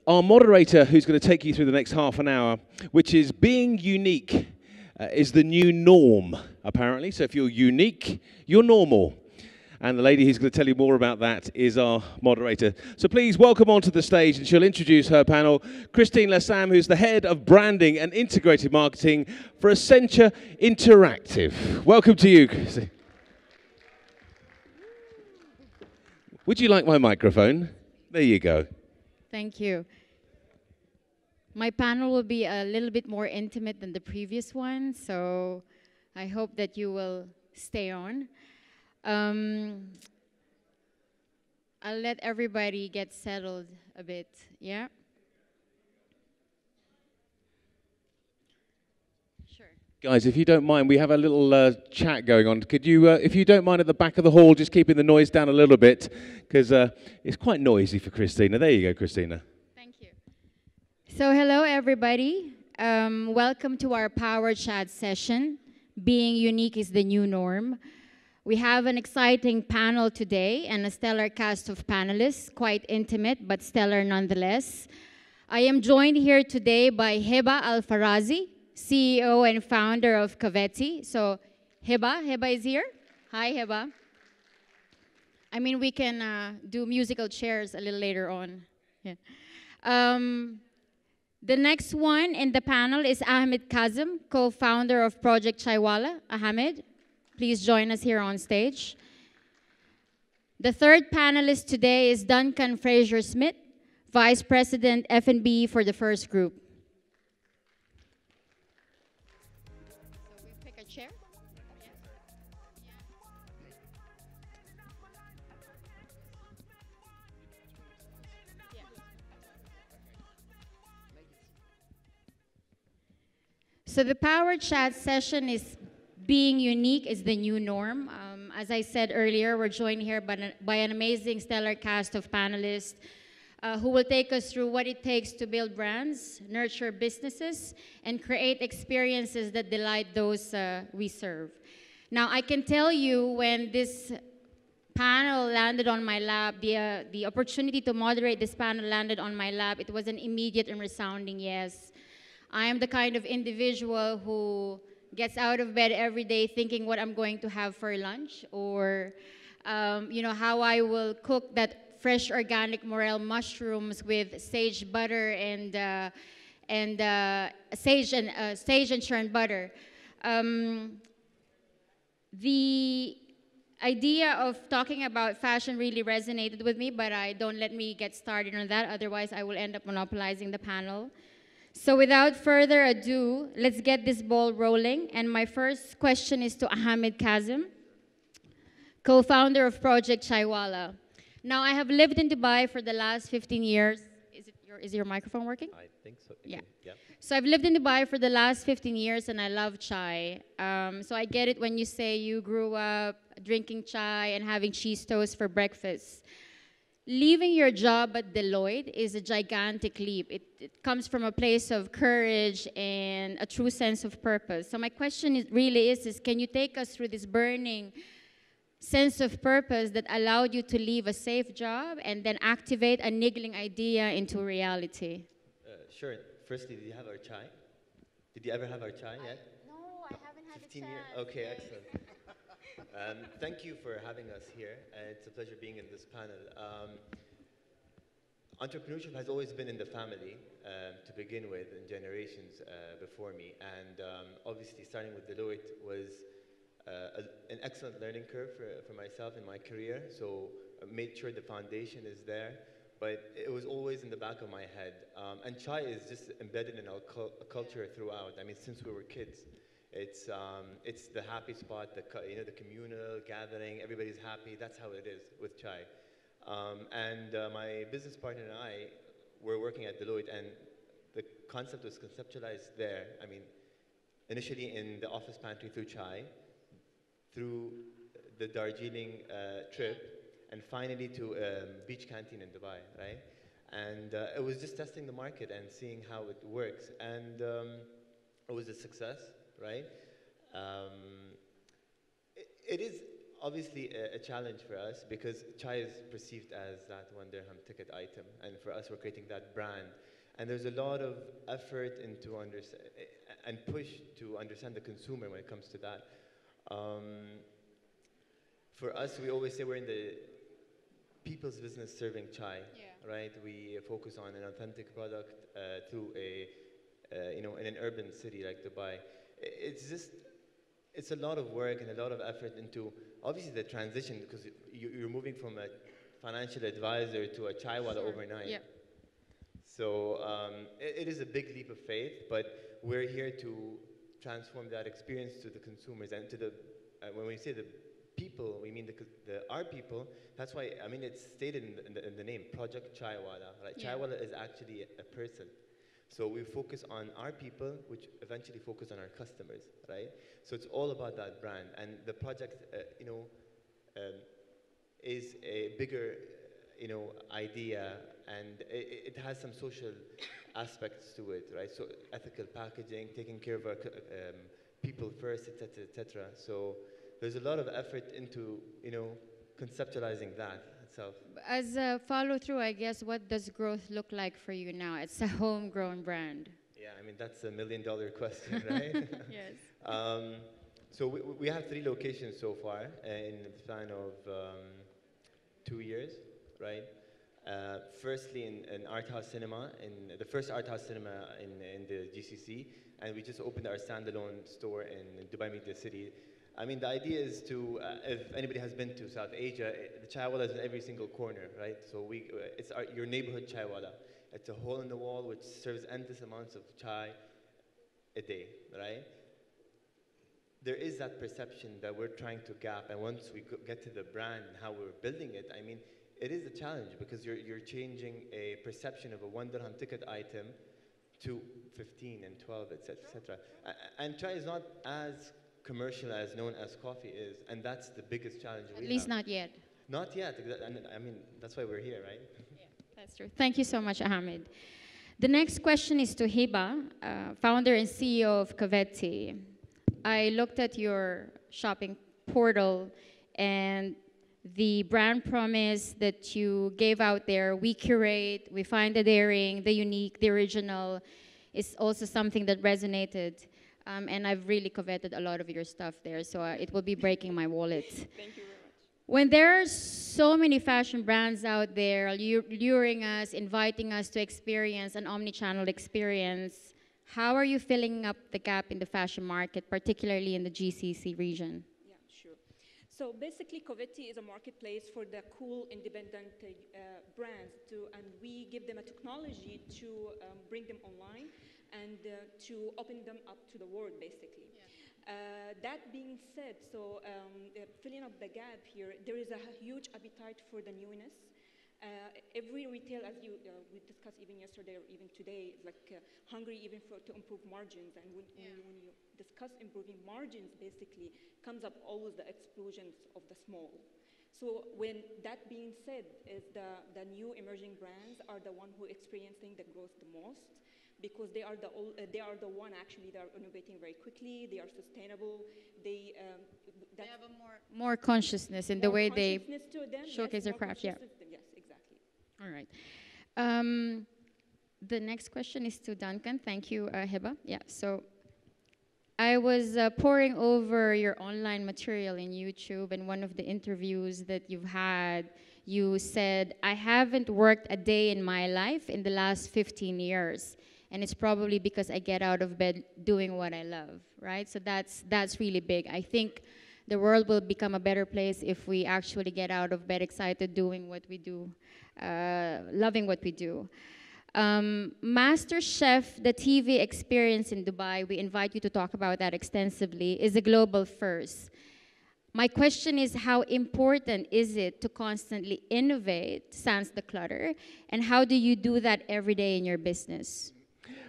Our moderator, who's going to take you through the next half an hour, which is being unique, is the new norm, apparently. So if you're unique, you're normal. And the lady who's going to tell you more about that is our moderator. So please welcome onto the stage, and she'll introduce her panel, Kristine Lasam, who's the head of branding and integrated marketing for Accenture Interactive. Welcome to you, Kristine. Would you like my microphone? There you go. Thank you. My panel will be a little bit more intimate than the previous one, so I hope that you will stay on. I'll let everybody get settled a bit, yeah? Sure. Guys, if you don't mind, we have a little chat going on. Could you, if you don't mind, at the back of the hall, just keeping the noise down a little bit, because it's quite noisy for Christina. There you go, Christina. Thank you. So hello, everybody. Welcome to our Power Chat session. Being unique is the new norm. We have an exciting panel today and a stellar cast of panelists, quite intimate, but stellar nonetheless. I am joined here today by Heba Al-Farazi, CEO and founder of Coveti. So Heba is here. Hi, Heba. I mean, we can do musical chairs a little later on. Yeah. The next one in the panel is Ahmed Kazim, co-founder of Project Chaiwala. Ahmed, please join us here on stage. The third panelist today is Duncan Fraser-Smith, Vice President F&B for the First Group. So we pick a chair? Yeah. Yeah. So the Power Chat session is being unique is the new norm. As I said earlier, we're joined here by an amazing stellar cast of panelists who will take us through what it takes to build brands, nurture businesses, and create experiences that delight those we serve. Now, I can tell you when this panel landed on my lap, the opportunity to moderate this panel landed on my lap, it was an immediate and resounding yes. I am the kind of individual who gets out of bed every day thinking what I'm going to have for lunch, or you know, how I will cook that fresh organic morel mushrooms with sage butter and sage and churned butter. The idea of talking about fashion really resonated with me, but don't let me get started on that, otherwise I will end up monopolizing the panel. So without further ado, let's get this ball rolling. And my first question is to Ahmed Kazim, co-founder of Project Chaiwala. Now, I have lived in Dubai for the last 15 years. Is your microphone working? I think so. Yeah. Yeah. So I've lived in Dubai for the last 15 years, and I love chai. So I get it when you say you grew up drinking chai and having cheese toast for breakfast. Leaving your job at Deloitte is a gigantic leap. It comes from a place of courage and a true sense of purpose. So my question is can you take us through this burning sense of purpose that allowed you to leave a safe job and then activate a niggling idea into reality? Sure. Firstly, did you have our chai? Did you ever have our chai yet? No, I haven't had 15 years? Okay, excellent. Thank you for having us here. It's a pleasure being in this panel. Entrepreneurship has always been in the family to begin with, in generations before me. And obviously, starting with Deloitte was an excellent learning curve for myself in my career. So I made sure the foundation is there. But it was always in the back of my head. And chai is just embedded in our culture throughout. I mean, since we were kids. It's the happy spot, the communal gathering. Everybody's happy. That's how it is with chai. My business partner and I were working at Deloitte, and the concept was conceptualized there. I mean, initially in the office pantry through chai, through the Darjeeling trip, and finally to beach canteen in Dubai, right? And it was just testing the market and seeing how it works, and it was a success. Right? It is obviously a challenge for us because chai is perceived as that 1 dirham ticket item, and for us, we're creating that brand. And there's a lot of effort into and push to understand the consumer when it comes to that. For us, we always say we're in the people's business serving chai, right? We focus on an authentic product through in an urban city like Dubai. It's a lot of work and a lot of effort into, obviously, the transition, because you're moving from a financial advisor to a Chaiwala overnight. Yeah. So it is a big leap of faith, but we're here to transform that experience to the consumers and to the, when we say the people, we mean our people. That's why, I mean, it's stated in the name, Project Chaiwala, right? Yeah. Chaiwala is actually a person. So we focus on our people, which eventually focus on our customers, right? So it's all about that brand. And the project, is a bigger, idea, and it has some social aspects to it, right? So ethical packaging, taking care of our people first, et cetera, et cetera. So there's a lot of effort into, conceptualizing that itself. As a follow-through, I guess, what does growth look like for you now? It's a homegrown brand. Yeah, I mean, that's $1 million question, right? Yes. So we have 3 locations so far in the span of 2 years, right? Firstly, in Art House Cinema, in the first Art House Cinema in the GCC, and we just opened our standalone store in Dubai Media City. I mean, the idea is to, if anybody has been to South Asia, the Chaiwala is in every single corner, right? So it's your neighborhood Chaiwala. It's a hole in the wall which serves endless amounts of chai a day, right? There is that perception that we're trying to gap, and once we get to the brand and how we're building it, I mean, it is a challenge because you're changing a perception of a 1 dirham ticket item to 15 and 12, et cetera, et cetera. And chai is not as commercial as known as coffee is, and that's the biggest challenge we have. At least not yet. Not yet, and I mean, that's why we're here, right? Yeah, that's true. Thank you so much, Ahmed. The next question is to Heba, founder and CEO of Coveti. I looked at your shopping portal and the brand promise that you gave out there, we curate, we find the daring, the unique, the original, is also something that resonated. And I've really coveted a lot of your stuff there, so it will be breaking my wallet. Thank you very much. When there are so many fashion brands out there luring us, inviting us to experience an omni-channel experience, how are you filling up the gap in the fashion market, particularly in the GCC region? Yeah, sure. So basically, Coveti is a marketplace for the cool, independent brands, and we give them a technology to bring them online and to open them up to the world, basically. Yeah. That being said, so filling up the gap here, there is a huge appetite for the newness. Every retail, as we discussed even yesterday or even today, is like hungry even to improve margins. And when you discuss improving margins, basically, comes up always the explosions of the small. So when that being said, is the new emerging brands are the one who experiencing the growth the most, because they are the one actually that are innovating very quickly. They are sustainable. They have a more consciousness in the way they showcase their craft. Yeah. Yes, exactly. All right. The next question is to Duncan. Thank you, Heba. Yeah. So I was poring over your online material in YouTube, and one of the interviews that you've had, you said, "I haven't worked a day in my life in the last 15 years. And it's probably because I get out of bed doing what I love," right? So that's really big. I think the world will become a better place if we actually get out of bed excited doing what we do, loving what we do. Master Chef, the TV experience in Dubai, we invite you to talk about that extensively, is a global first. My question is, how important is it to constantly innovate sans the clutter? And how do you do that every day in your business?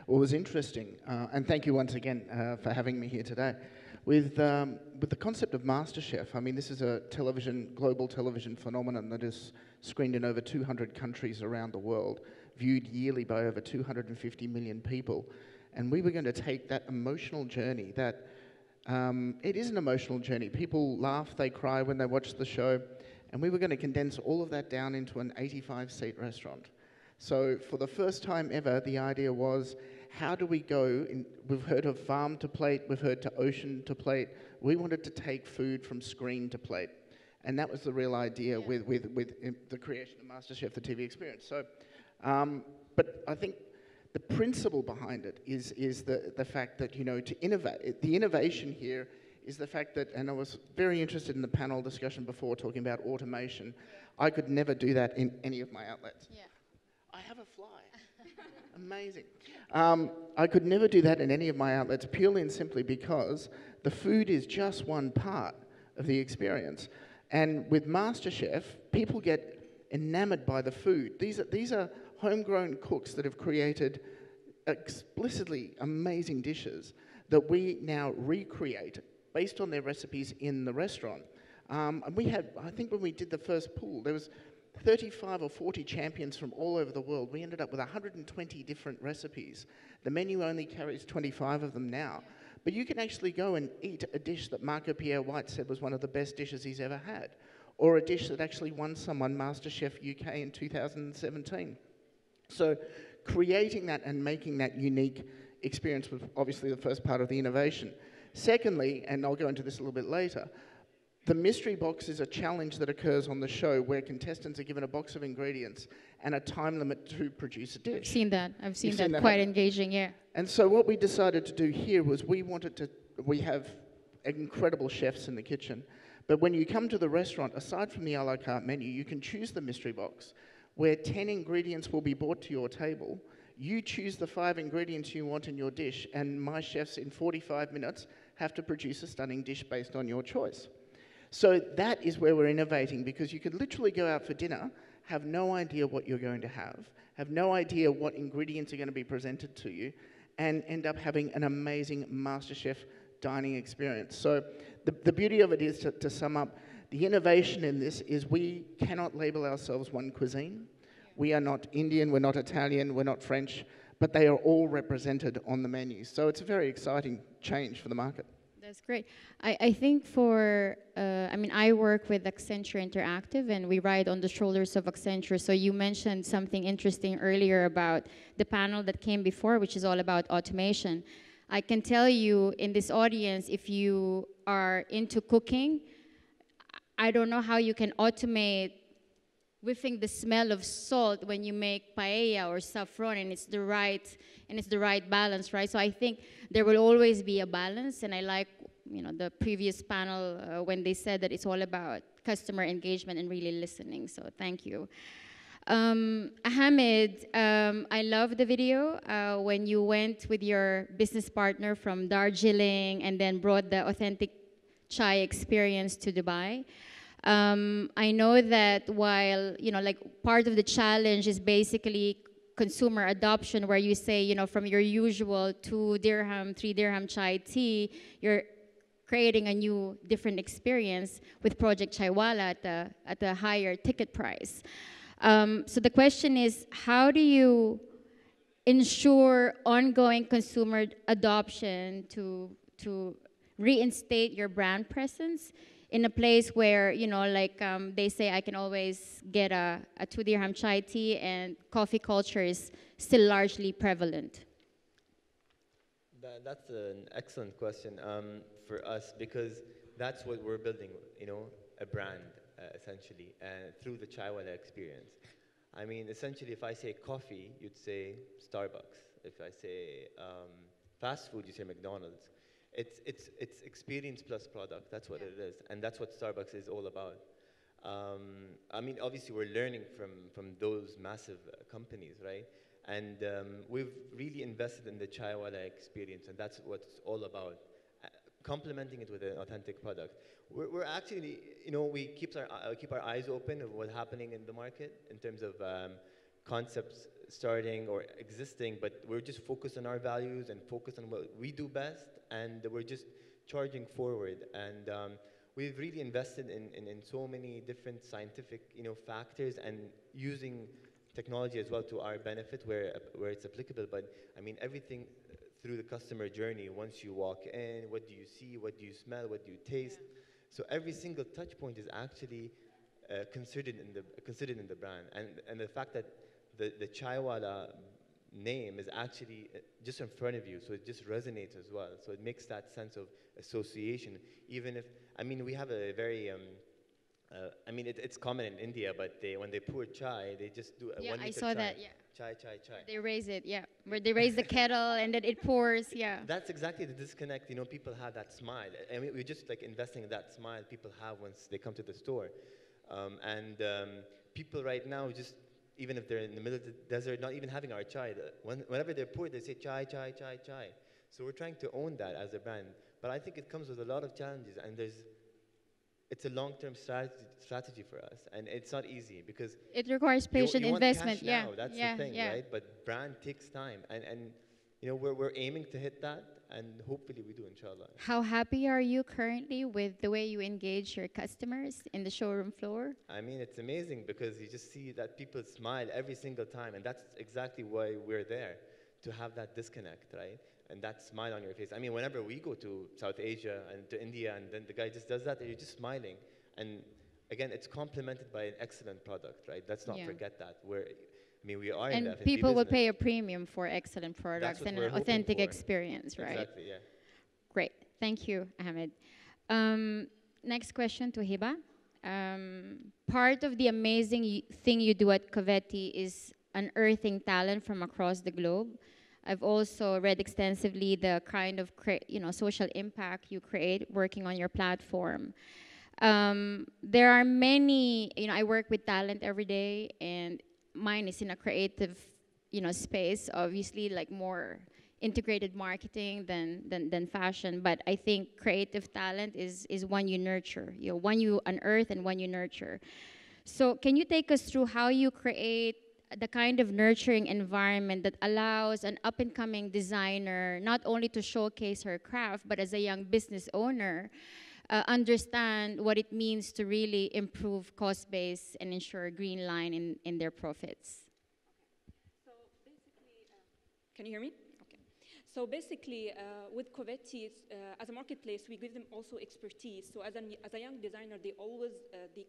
Well, it was interesting, and thank you once again for having me here today. With the concept of MasterChef, I mean, this is a global television phenomenon that is screened in over 200 countries around the world, viewed yearly by over 250 million people. And we were going to take that emotional journey, that it is an emotional journey. People laugh, they cry when they watch the show, and we were going to condense all of that down into an 85-seat restaurant. So for the first time ever, the idea was, how do we go, we've heard of farm to plate, we've heard to ocean to plate. We wanted to take food from screen to plate. And that was the real idea with the creation of MasterChef, the TV experience. So, but I think the principle behind it is the fact that, to innovate, the innovation here is the fact that, and I was very interested in the panel discussion before talking about automation. I could never do that in any of my outlets. Yeah. I have a fly. Amazing. I could never do that in any of my outlets purely and simply because the food is just one part of the experience. And with MasterChef, people get enamored by the food. These are homegrown cooks that have created explicitly amazing dishes that we now recreate based on their recipes in the restaurant. And we had, I think when we did the first pool, there was 35 or 40 champions from all over the world. We ended up with 120 different recipes. The menu only carries 25 of them now. But you can actually go and eat a dish that Marco Pierre White said was one of the best dishes he's ever had, or a dish that actually won someone MasterChef UK in 2017. So creating that and making that unique experience was obviously the first part of the innovation. Secondly, and I'll go into this a little bit later, the mystery box is a challenge that occurs on the show where contestants are given a box of ingredients and a time limit to produce a dish. I've seen that. I've seen You've that. Quite engaging, yeah. And so what we decided to do here was we have incredible chefs in the kitchen, but when you come to the restaurant, aside from the a la carte menu, you can choose the mystery box where 10 ingredients will be brought to your table. You choose the 5 ingredients you want in your dish, and my chefs in 45 minutes have to produce a stunning dish based on your choice. So that is where we're innovating, because you could literally go out for dinner, have no idea what you're going to have no idea what ingredients are going to be presented to you, and end up having an amazing MasterChef dining experience. So the beauty of it is, to sum up, the innovation in this is we cannot label ourselves one cuisine. We are not Indian, we're not Italian, we're not French, but they are all represented on the menu. So it's a very exciting change for the market. That's great. I think I work with Accenture Interactive, and we ride on the shoulders of Accenture. So you mentioned something interesting earlier about the panel that came before, which is all about automation. I can tell you in this audience, if you are into cooking, I don't know how you can automate whiffing the smell of salt when you make paella or saffron, and it's the right balance, right? So I think there will always be a balance, and I like the previous panel when they said that it's all about customer engagement and really listening. So thank you. Ahmed, I love the video when you went with your business partner from Darjeeling and then brought the authentic chai experience to Dubai. I know that while, part of the challenge is basically consumer adoption, where you say, from your usual 2 dirham, 3 dirham chai tea, you're creating a new, different experience with Project Chaiwala at a higher ticket price. So the question is, how do you ensure ongoing consumer adoption to reinstate your brand presence in a place where, they say I can always get a 2 dirham chai tea and coffee culture is still largely prevalent? That's an excellent question for us, because that's what we're building, a brand, essentially, through the Chaiwala experience. I mean, essentially, if I say coffee, you'd say Starbucks. If I say fast food, you say McDonald's. It's experience plus product. That's what it is, and that's what Starbucks is all about. I mean, obviously, we're learning from those massive companies, right? And we've really invested in the Chaiwala experience, and that's what it's all about. Complementing it with an authentic product. We're actually, we keep our eyes open of what's happening in the market in terms of concepts starting or existing, but we're just focused on our values and focused on what we do best, and we're just charging forward. And we've really invested in so many different scientific, factors, and using technology as well to our benefit where it's applicable. But I mean, everything through the customer journey. Once you walk in, what do you see, what do you smell, what do you taste? So every single touch point is actually considered in the brand. And the fact that the Chaiwala name is actually just in front of you, so it just resonates as well. So it makes that sense of association. Even if, I mean, we have a very, I mean, it's common in India, but when they pour chai, they just do a 1 liter I saw chai. that, yeah. Chai, chai, chai. They raise it, yeah. Where they raise the kettle and then it pours, yeah. That's exactly the disconnect. You know, people have that smile. I mean, we're just like investing in that smile people have once they come to the store. People right now just, even if they're in the middle of the desert, not even having our chai, whenever they're poured, they say chai, chai, chai, chai. So we're trying to own that as a brand. But I think it comes with a lot of challenges, and it's a long-term strategy for us, and it's not easy because it requires patient you investment. Want cash now, that's the thing, right? But brand takes time, and you know we're aiming to hit that, and hopefully we do, inshallah. How happy are you currently with the way you engage your customers in the showroom floor? I mean, it's amazing because you just see that people smile every single time, and that's exactly why we're there, to have that disconnect, right? And that smile on your face. I mean, whenever we go to South Asia and to India, and then the guy just does that, and you're just smiling. And again, it's complemented by an excellent product, right? Let's not forget that. We are in the F&B people business. will pay a premium for excellent products and an authentic experience, right? Exactly, yeah. Great. Thank you, Ahmed. Next question to Heba. Part of the amazing thing you do at Coveti is unearthing talent from across the globe. I've also read extensively the kind of social impact you create working on your platform. There are many, I work with talent every day, and mine is in a creative, space, obviously, like more integrated marketing than fashion. But I think creative talent is one you nurture, one you unearth and one you nurture. So can you take us through how you create the kind of nurturing environment that allows an up-and-coming designer not only to showcase her craft, but as a young business owner, understand what it means to really improve cost base and ensure a green line in their profits? So basically, can you hear me? Okay. So basically, with Coveti, as a marketplace, we give them also expertise. So as a young designer, they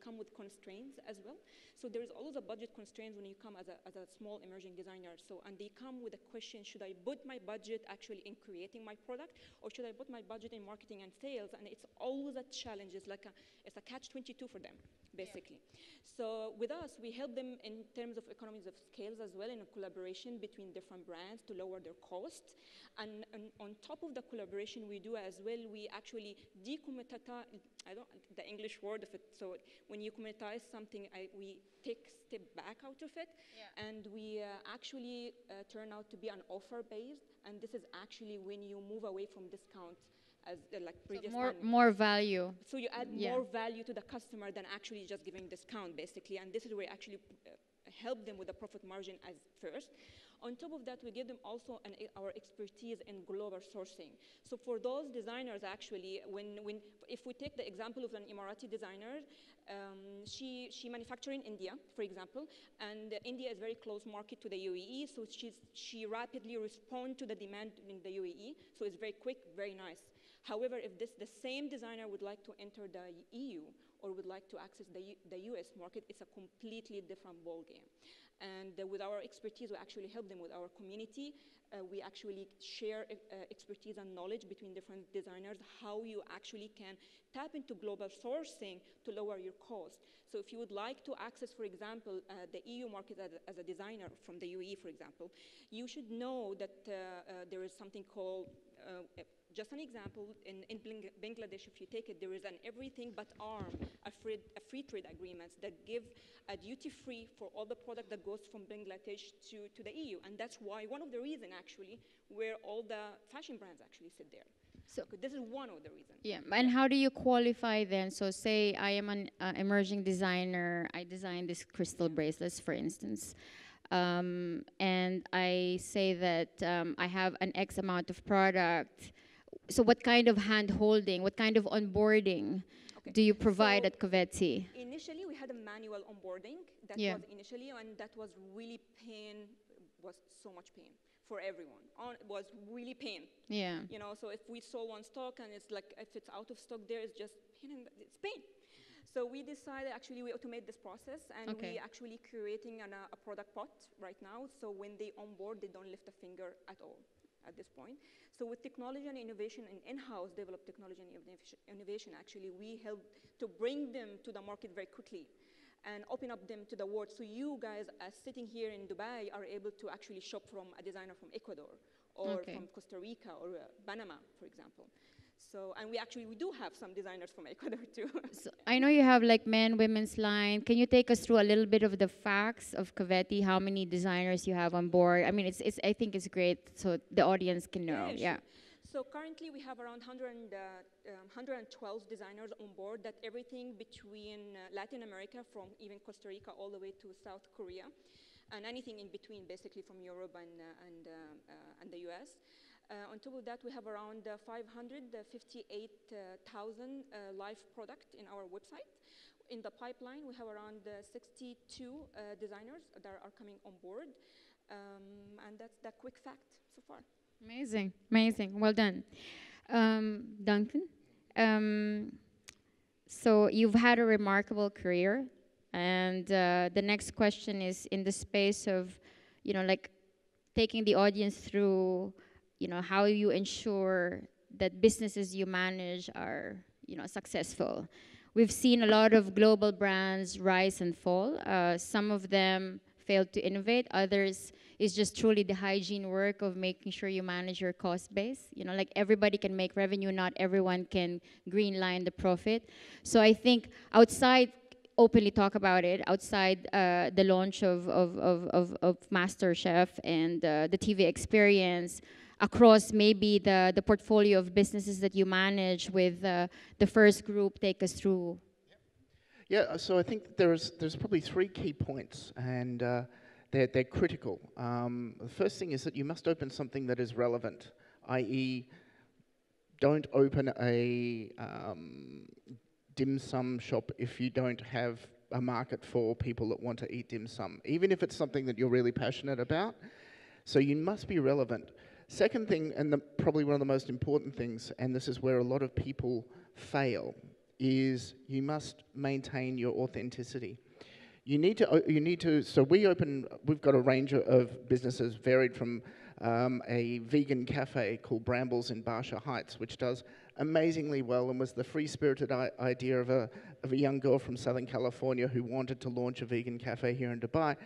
come with constraints as well. So there is always a budget constraint when you come as a small emerging designer. So, and they come with a question, should I put my budget actually in creating my product, or should I put my budget in marketing and sales? And it's always a challenge. It's a catch-22 for them, basically. Yeah. So with us, we help them in terms of economies of scales as well, in a collaboration between different brands to lower their costs. And on top of the collaboration we do as well, we actually decommoditize, the English word of it, so when you commoditize something, we take a step back out of it, and we actually turn out to be an offer-based, and this is actually when you move away from discount as like previous more value. So you add more value to the customer than actually just giving discount, basically, and this is where we actually help them with the profit margin as first. On top of that, we give them also our expertise in global sourcing. So for those designers, actually, if we take the example of an Emirati designer, she manufactures in India, for example, and India is very close market to the UAE, so she rapidly responds to the demand in the UAE, so it's very quick, very nice. However, if the same designer would like to enter the EU or would like to access the US market, it's a completely different ballgame. And with our expertise, we actually help them with our community. We actually share expertise and knowledge between different designers, how you actually can tap into global sourcing to lower your cost. So if you would like to access, for example, the EU market as a designer from the UAE, for example, you should know that there is something called just an example, in Bangladesh, if you take it, there is an everything but arm, a free trade agreements that give a duty-free for all the product that goes from Bangladesh to the EU. And that's why, one of the reasons, actually, where all the fashion brands actually sit there. So this is one of the reasons. Yeah, and how do you qualify then? So say I am an emerging designer, I design these crystal bracelets, for instance. And I say that I have an X amount of product. So what kind of hand-holding, what kind of onboarding do you provide at Coveti? Initially, we had a manual onboarding. That was initially, and that was really was so much pain for everyone. It was really pain. Yeah. You know, so if we sold one stock and it's like, if it's out of stock there, it's just pain, and it's pain. So we decided, actually, we automate this process, and we actually creating a product pot right now. So when they onboard, they don't lift a finger at all at this point. So with technology and innovation and in-house developed technology and innovation, actually, we help to bring them to the market very quickly and open up them to the world. So you guys, as sitting here in Dubai, are able to actually shop from a designer from Ecuador or from Costa Rica or Panama, for example. So, and we do have some designers from Ecuador too. So I know you have like men, women's line. Can you take us through a little bit of the facts of Coveti? How many designers you have on board? I mean, I think it's great so the audience can know. Yeah. Sure. So currently we have around 112 designers on board. That everything between Latin America, from even Costa Rica all the way to South Korea, and anything in between, basically from Europe and the US. On top of that, we have around 558,000 live product in our website. In the pipeline, we have around 62 designers that are coming on board. And that's the quick fact so far. Amazing, amazing. Well done. Duncan, so you've had a remarkable career. And the next question is in the space of, you know, like taking the audience through, you know, how you ensure that businesses you manage are, you know, successful. We've seen a lot of global brands rise and fall. Some of them failed to innovate. Others is just truly the hygiene work of making sure you manage your cost base. You know, like everybody can make revenue, not everyone can green line the profit. So I think outside, openly talk about it, outside the launch of MasterChef and the TV experience, across maybe the portfolio of businesses that you manage with the first group, take us through. Yeah, so I think there's probably 3 key points, and they're critical. The first thing is that you must open something that is relevant, i.e. don't open a dim sum shop if you don't have a market for people that want to eat dim sum, even if it's something that you're really passionate about. So you must be relevant. Second thing, and probably one of the most important things, and this is where a lot of people fail, is you must maintain your authenticity. You need to, so we've got a range of businesses varied from a vegan cafe called Brambles in Barsha Heights, which does amazingly well and was the free-spirited idea of a young girl from Southern California who wanted to launch a vegan cafe here in Dubai.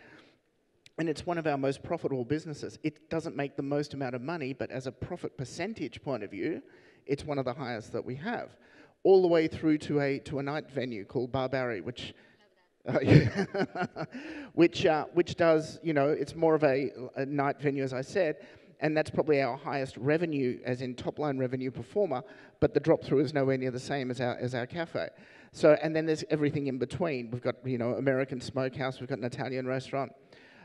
And it's one of our most profitable businesses. It doesn't make the most amount of money, but as a profit percentage point of view, it's one of the highest that we have. All the way through to a night venue called Barbary, which which does, you know, it's more of a night venue, as I said, and that's probably our highest revenue, as in top-line revenue performer, but the drop-through is nowhere near the same as our cafe. So, and then there's everything in between. We've got, you know, American Smokehouse, we've got an Italian restaurant,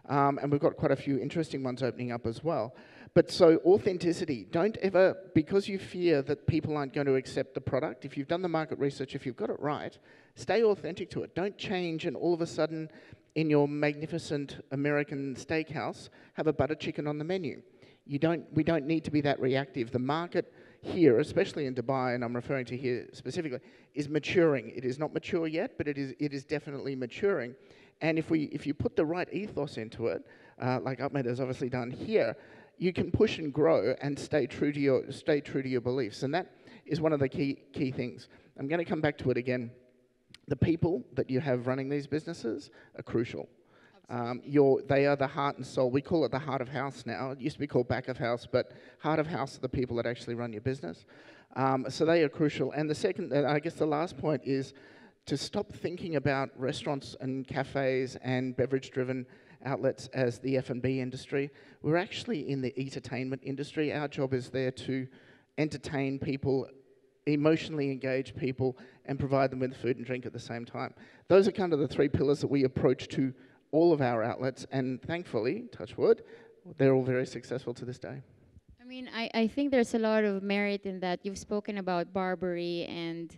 and we've got quite a few interesting ones opening up as well. But so authenticity, don't ever, because you fear that people aren't going to accept the product, if you've done the market research, if you've got it right, stay authentic to it. Don't change and all of a sudden in your magnificent American steakhouse have a butter chicken on the menu. We don't need to be that reactive. The market here, especially in Dubai, and I'm referring to here specifically, is maturing. It is not mature yet, but it is definitely maturing. And if you put the right ethos into it, like Ahmed has obviously done here, you can push and grow and stay true to your beliefs, and that is one of the key things. I'm going to come back to it again. The people that you have running these businesses are crucial. They are the heart and soul. We call it the heart of house now. It used to be called back of house, but heart of house are the people that actually run your business. So they are crucial. And the second, I guess the last point is to stop thinking about restaurants and cafes and beverage-driven outlets as the F&B industry. We're actually in the entertainment industry. Our job is there to entertain people, emotionally engage people, and provide them with food and drink at the same time. Those are kind of the 3 pillars that we approach to all of our outlets, and thankfully, touch wood, they're all very successful to this day. I mean, I think there's a lot of merit in that. You've spoken about Barbary, and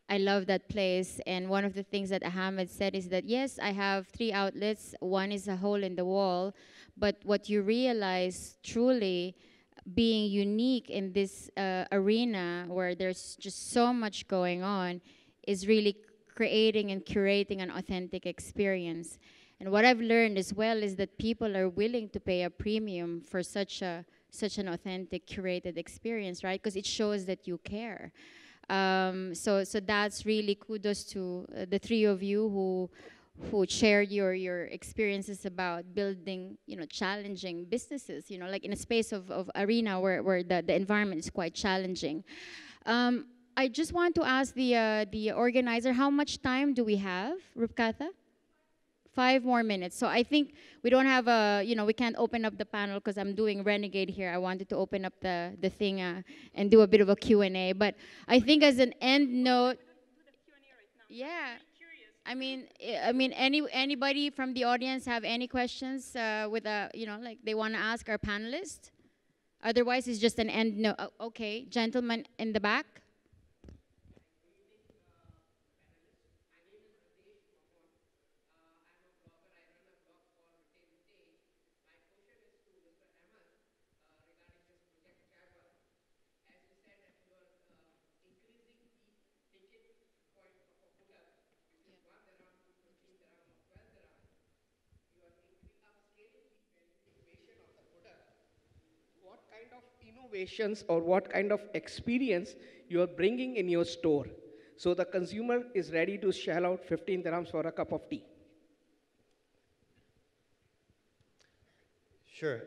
I love that place. And one of the things that Ahmed said is that, yes, I have 3 outlets. One is a hole in the wall. But what you realize truly being unique in this arena where there's just so much going on is really creating and curating an authentic experience. And what I've learned as well is that people are willing to pay a premium for such an authentic, curated experience, right? Because it shows that you care. So that's really kudos to the 3 of you who shared your experiences about building, challenging businesses, like in a space of arena where the environment is quite challenging. I just want to ask the organizer, how much time do we have, Rupkatha? 5 more minutes. So I think we don't have we can't open up the panel because I'm doing Renegade here. I wanted to open up the thing and do a bit of a Q&A. But I think as an end note, yeah. I mean, anybody from the audience have any questions with like they want to ask our panelists? Otherwise, it's just an end note. Okay, gentleman in the back. Innovations or what kind of experience you are bringing in your store. So the consumer is ready to shell out 15 dirhams for a cup of tea. Sure.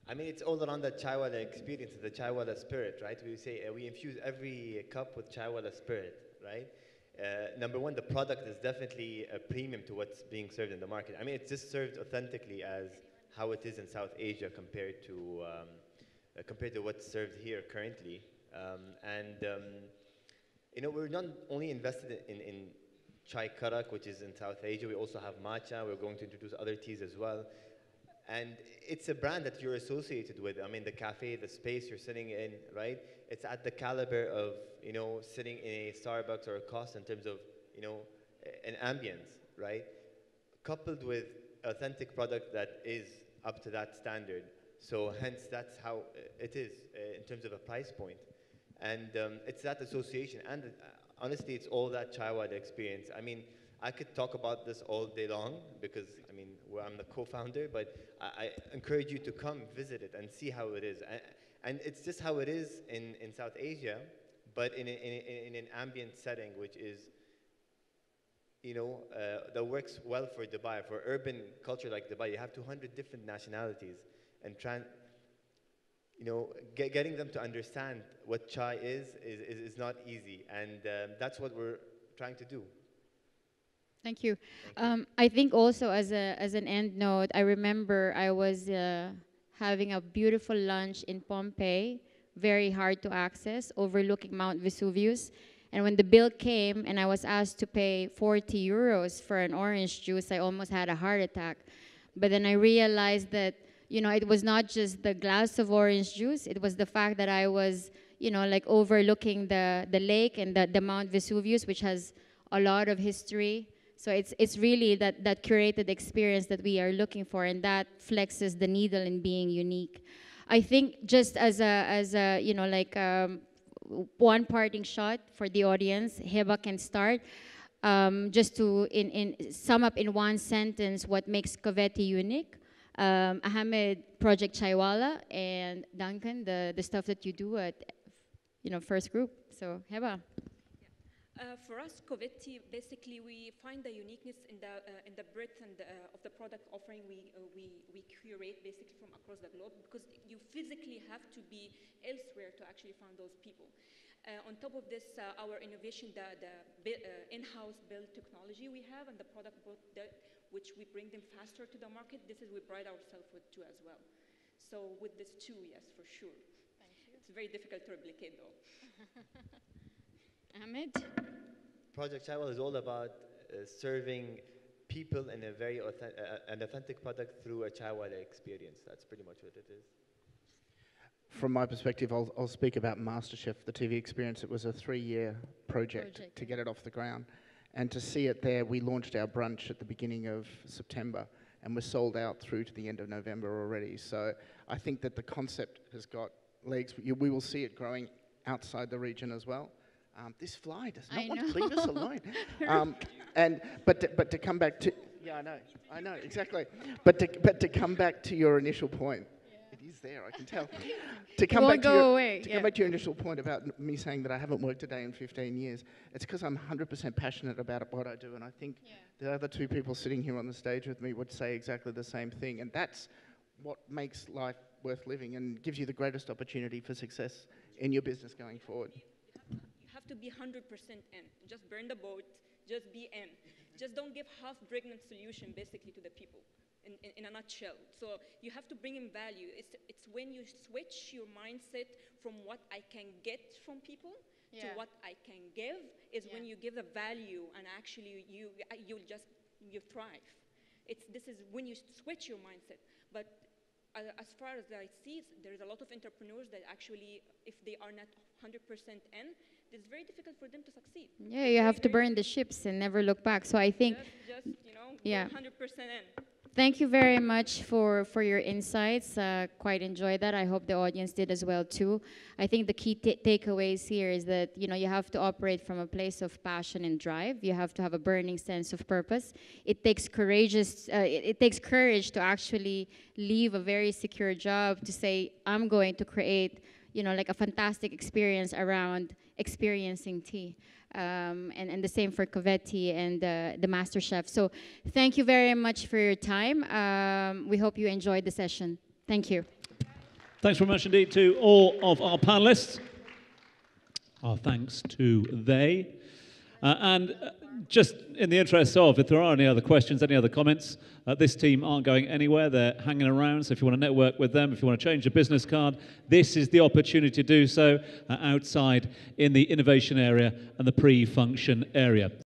I mean, it's all around the Chaiwala experience, the Chaiwala spirit, right? We say we infuse every cup with Chaiwala spirit, right? Number one, the product is definitely a premium to what's being served in the market. I mean, it's just served authentically as how it is in South Asia compared to what's served here currently. We're not only invested in chai karak, which is in South Asia. We also have matcha. We're going to introduce other teas as well. And it's a brand that you're associated with. I mean, the cafe, the space you're sitting in, right? It's at the caliber of, sitting in a Starbucks or a Costa in terms of, an ambience, right? Coupled with authentic product that is up to that standard. So hence, that's how it is in terms of a price point. And it's that association. And honestly, it's all that Chaiwala experience. I mean, I could talk about this all day long because, I'm the co-founder, but I encourage you to come visit it and see how it is. And it's just how it is in South Asia, but in an ambient setting, which is, that works well for Dubai. For urban culture like Dubai, you have 200 different nationalities, and getting them to understand what chai is not easy, and that's what we're trying to do. Thank you. I think also as an end note, I remember I was having a beautiful lunch in Pompeii, very hard to access, overlooking Mount Vesuvius. And when the bill came and I was asked to pay 40 euros for an orange juice, I almost had a heart attack. But then I realized that, it was not just the glass of orange juice, it was the fact that I was, overlooking the lake and the Mount Vesuvius, which has a lot of history. So it's really that curated experience that we are looking for, and that flexes the needle in being unique. I think just as one parting shot for the audience, Heba can start. Just to sum up in one sentence what makes Coveti unique. Ahmed, Project Chaiwala, and Duncan, the stuff that you do at First Group. So Heba. For us, Coveti, basically we find the uniqueness in the breadth and of the product offering we curate basically from across the globe, because you physically have to be elsewhere to actually find those people. On top of this, our innovation, the in-house build technology we have, and the product which we bring them faster to the market, this is we pride ourselves with too as well. So with this too, yes, for sure. Thank you. It's very difficult to replicate though. Ahmed? Project Chaiwala is all about serving people in a very an authentic product through a Chaiwala experience. That's pretty much what it is. from my perspective, I'll speak about MasterChef, the TV experience. It was a 3-year project to get it off the ground. And to see it there, we launched our brunch at the beginning of September, and we're sold out through to the end of November already. So I think that the concept has got legs. We will see it growing outside the region as well. This fly does not want to leave us alone. But to come back to, yeah, I know, exactly. But to come back to your initial point, it is there, I can tell. To come back to your initial point about me saying that I haven't worked a day in 15 years, it's because I'm 100% passionate about what I do, and I think the other two people sitting here on the stage with me would say exactly the same thing, and that's what makes life worth living and gives you the greatest opportunity for success in your business going forward. You have to be 100% in. Just burn the boat, just be in. Just don't give half-pregnant solution basically to the people. In a nutshell. So you have to bring in value. It's when you switch your mindset from what I can get from people to what I can give is when you give the value and actually you thrive. This is when you switch your mindset. But as far as I see, there's a lot of entrepreneurs that actually, if they are not 100% in, it's very difficult for them to succeed. Yeah, you have to burn the ships and never look back. So I think, just 100% in. Thank you very much for your insights. Quite enjoyed that. I hope the audience did as well too. I think the key takeaways here is that you have to operate from a place of passion and drive. You have to have a burning sense of purpose. It takes courage to actually leave a very secure job to say, I'm going to create like a fantastic experience around experiencing tea. And the same for Coveti and the MasterChef. So thank you very much for your time. We hope you enjoyed the session. Thank you. Thanks very much indeed to all of our panelists. Our thanks to they. And just in the interest of, if there are any other questions, any other comments, this team aren't going anywhere. They're hanging around. So if you want to network with them, if you want to change your business card, this is the opportunity to do so outside in the innovation area and the pre-function area.